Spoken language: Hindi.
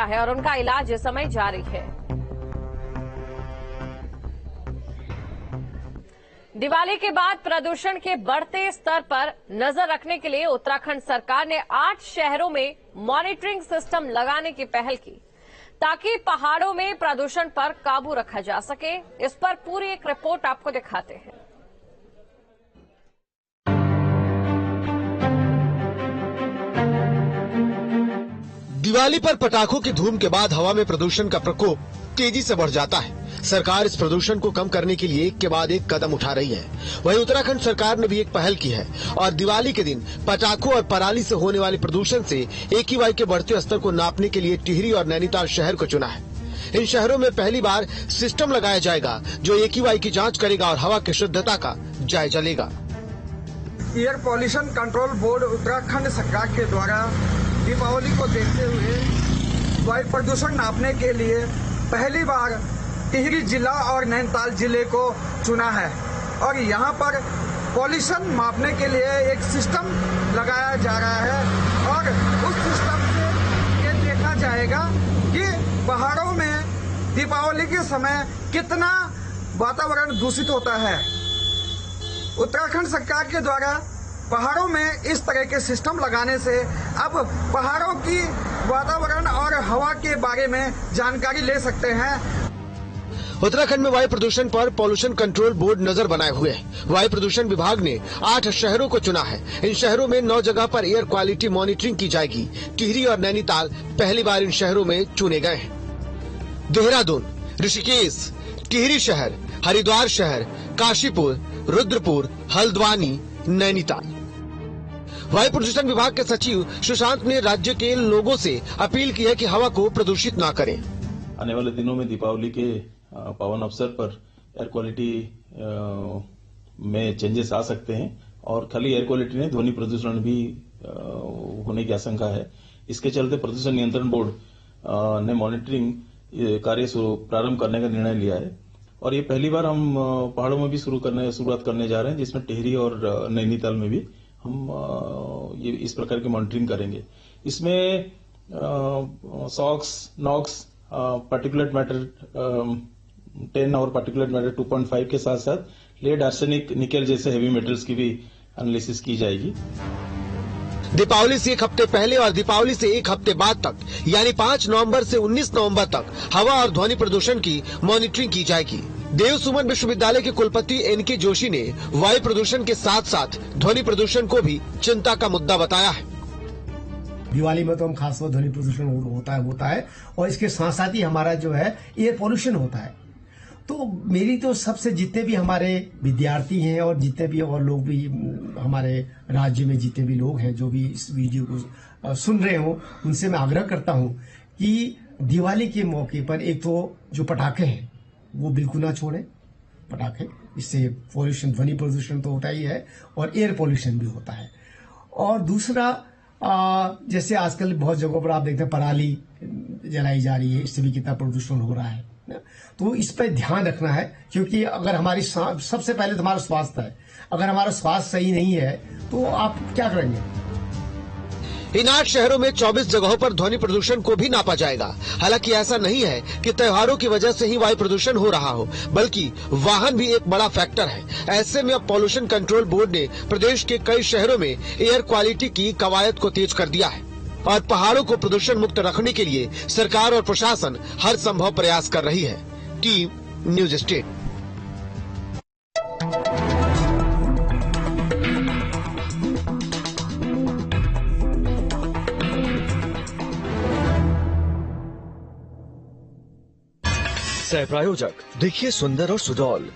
है और उनका इलाज इस समय जारी है। दिवाली के बाद प्रदूषण के बढ़ते स्तर पर नजर रखने के लिए उत्तराखंड सरकार ने 8 शहरों में मॉनिटरिंग सिस्टम लगाने की पहल की, ताकि पहाड़ों में प्रदूषण पर काबू रखा जा सके। इस पर पूरी एक रिपोर्ट आपको दिखाते हैं। दिवाली पर पटाखों की धूम के बाद हवा में प्रदूषण का प्रकोप तेजी से बढ़ जाता है। सरकार इस प्रदूषण को कम करने के लिए एक के बाद एक कदम उठा रही है। वहीं उत्तराखंड सरकार ने भी एक पहल की है और दिवाली के दिन पटाखों और पराली से होने वाले प्रदूषण से AQI के बढ़ते स्तर को नापने के लिए टिहरी और नैनीताल शहर को चुना है। इन शहरों में पहली बार सिस्टम लगाया जाएगा जो AQI की जाँच करेगा और हवा की शुद्धता का जायजा लेगा। Air pollution control board Uttarakhand सरकार के द्वारा दीपावली को देखते हुए वायु प्रदूषण नापने के लिए पहली बार टिहरी जिला और नैनीताल जिले को चुना है और यहाँ पर पॉल्यूशन मापने के लिए एक सिस्टम लगाया जा रहा है और उस सिस्टम से ये देखा जाएगा कि पहाड़ों में दीपावली के समय कितना वातावरण दूषित होता है। उत्तराखंड सरकार के द्वारा पहाड़ों में इस तरह के सिस्टम लगाने से अब पहाड़ों की वातावरण और हवा के बारे में जानकारी ले सकते हैं। उत्तराखंड में वायु प्रदूषण पर पॉल्यूशन कंट्रोल बोर्ड नजर बनाए हुए है। वायु प्रदूषण विभाग ने 8 शहरों को चुना है। इन शहरों में 9 जगह पर एयर क्वालिटी मॉनिटरिंग की जाएगी। टिहरी और नैनीताल पहली बार इन शहरों में चुने गए हैं। देहरादून, ऋषिकेश, टिहरी शहर, हरिद्वार शहर, काशीपुर, रुद्रपुर, हल्द्वानी, नैनीताल। वायु प्रदूषण विभाग के सचिव सुशांत ने राज्य के लोगों से अपील की है कि हवा को प्रदूषित न करें। आने वाले दिनों में दीपावली के पावन अवसर पर एयर क्वालिटी में चेंजेस आ सकते हैं और खाली एयर क्वालिटी नहीं, ध्वनि प्रदूषण भी होने की आशंका है। इसके चलते प्रदूषण नियंत्रण बोर्ड ने मॉनिटरिंग कार्य प्रारंभ करने का निर्णय लिया है और ये पहली बार हम पहाड़ों में भी शुरुआत करने जा रहे हैं, जिसमें टिहरी और नैनीताल में भी हम ये इस प्रकार की मॉनिटरिंग करेंगे। इसमें सॉक्स, नॉक्स, पार्टिकुलेट मैटर 10 और पार्टिकुलेट मैटर 2.5 के साथ साथ लेड, आर्सेनिक, निकेल जैसे हेवी मेटल्स की भी एनालिसिस की जाएगी। दीपावली से एक हफ्ते पहले और दीपावली से एक हफ्ते बाद तक यानी 5 नवंबर से 19 नवंबर तक हवा और ध्वनि प्रदूषण की मॉनिटरिंग की जाएगी। देव सुमन विश्वविद्यालय के कुलपति NK जोशी ने वायु प्रदूषण के साथ साथ ध्वनि प्रदूषण को भी चिंता का मुद्दा बताया है। दिवाली में तो हम खासतौर ध्वनि प्रदूषण होता है और इसके साथ साथ ही हमारा जो है एयर पोल्यूशन होता है। तो मेरी तो सबसे जितने भी हमारे विद्यार्थी हैं और जितने भी और लोग भी हमारे राज्य में जितने भी लोग हैं जो भी इस वीडियो को सुन रहे हो, उनसे मैं आग्रह करता हूं कि दिवाली के मौके पर एक तो जो पटाखे हैं वो बिल्कुल ना छोड़ें। पटाखे, इससे पोल्यूशन, ध्वनि प्रदूषण तो होता ही है और एयर पोल्यूशन भी होता है। और दूसरा, जैसे आजकल बहुत जगहों पर आप देखते हैं पराली जलाई जा रही है, इससे भी कितना प्रदूषण हो रहा है। तो इस पर ध्यान रखना है, क्योंकि अगर हमारी सबसे पहले तो हमारा स्वास्थ्य है, अगर हमारा स्वास्थ्य सही नहीं है तो आप क्या करेंगे। इन 8 शहरों में 24 जगहों पर ध्वनि प्रदूषण को भी नापा जाएगा। हालांकि ऐसा नहीं है कि त्योहारों की वजह से ही वायु प्रदूषण हो रहा हो, बल्कि वाहन भी एक बड़ा फैक्टर है। ऐसे में अब पॉल्यूशन कंट्रोल बोर्ड ने प्रदेश के कई शहरों में एयर क्वालिटी की कवायद को तेज कर दिया है और पहाड़ों को प्रदूषण मुक्त रखने के लिए सरकार और प्रशासन हर संभव प्रयास कर रही है। Team news state. सह प्रायोजक देखिए सुंदर और सुडौल।